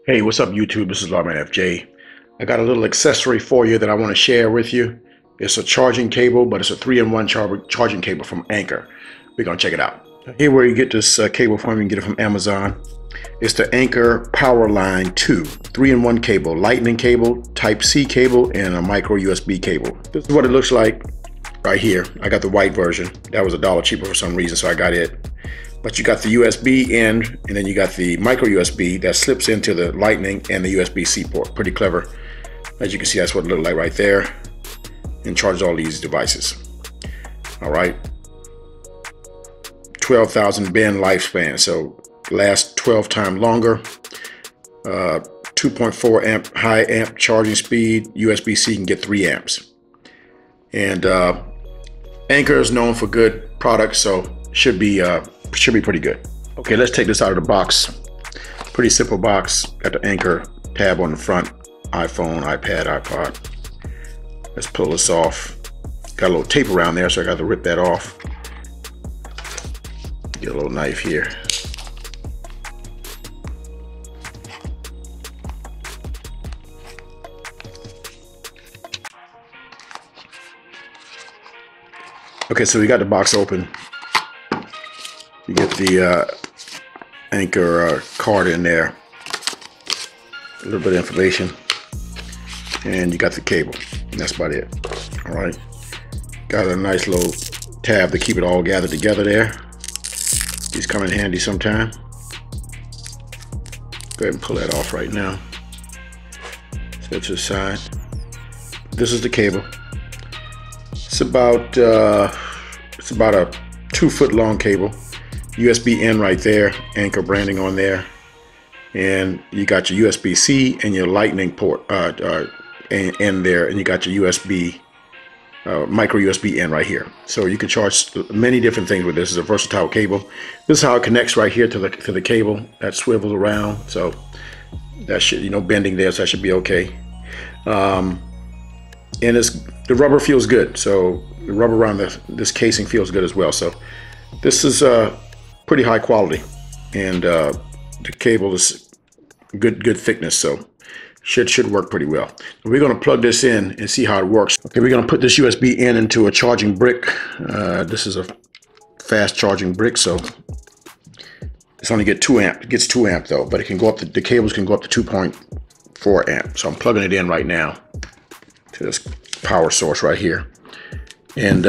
Hey, what's up YouTube? This is Lawman FJ. I got a little accessory for you that I want to share with you. It's a charging cable, but it's a 3-in-1 charging cable from Anker. We're going to check it out. Here where you get this cable from, you can get it from Amazon. It's the Anker PowerLine II 3-in-1 cable, lightning cable, Type-C cable, and a micro USB cable. This is what it looks like right here. I got the white version. That was $1 cheaper for some reason, so I got it. But you got the USB end, and then you got the micro USB that slips into the lightning and the USB-C port. Pretty clever. As you can see, that's what it looked like right there. And charges all these devices. All right. 12,000 bin lifespan, so lasts 12 times longer. 2.4 amp high amp charging speed. USB-C can get 3 amps. And Anker is known for good products, so should be pretty good. Okay, let's take this out of the box. Pretty simple box. Got the Anker tab on the front. iPhone, iPad, iPod. Let's pull this off. Got a little tape around there, so I got to rip that off. Get a little knife here. Okay, so we got the box open. You get the Anker card in there, a little bit of information, and you got the cable, and that's about it. All right, got a nice little tab to keep it all gathered together there. These come in handy sometime. Go ahead and pull that off right now. Set to the side. This is the cable. It's about a 2-foot long cable. USB in right there, Anker branding on there, and you got your USB-C and your lightning port in there, and you got your USB micro USB in right here. So you can charge many different things with this. It's a versatile cable. This is how it connects right here to the cable that swivels around. So that should, bending there, so that should be okay. And the rubber feels good. So the rubber around this casing feels good as well. So this is pretty high quality, and the cable is good thickness, so should work pretty well. We're going to plug this in and see how it works. Okay, we're going to put this USB in into a charging brick. This is a fast charging brick, so it's only get 2 amp. It gets 2 amp though, but it can go up to, the cables can go up to 2.4 amp. So I'm plugging it in right now to this power source right here, and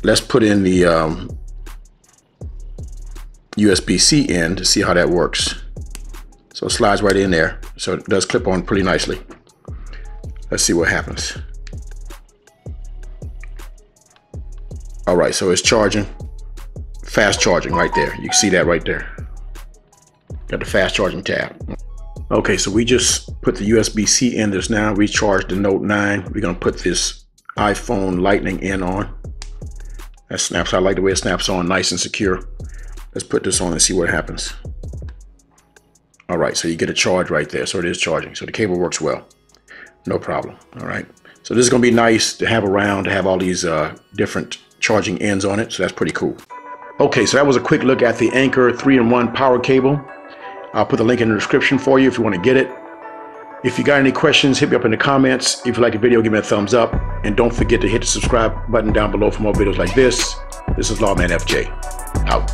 let's put in the USB-C in to see how that works. So it slides right in there, so it does clip on pretty nicely. Let's see what happens. All right, so it's charging, fast charging right there. You can see that right there. Got the fast charging tab. Okay, so we just put the USB-C in this now. We charged the Note 9. We're gonna put this iPhone Lightning in on. That snaps. I like the way it snaps on, nice and secure. Let's put this on and see what happens. All right, so you get a charge right there. So it is charging. So the cable works well. No problem. All right. So this is going to be nice to have around, to have all these different charging ends on it. So that's pretty cool. Okay, so that was a quick look at the Anker 3-in-1 power cable. I'll put the link in the description for you if you want to get it. If you got any questions, hit me up in the comments. If you like the video, give me a thumbs up. And don't forget to hit the subscribe button down below for more videos like this. This is Lawman FJ. Out.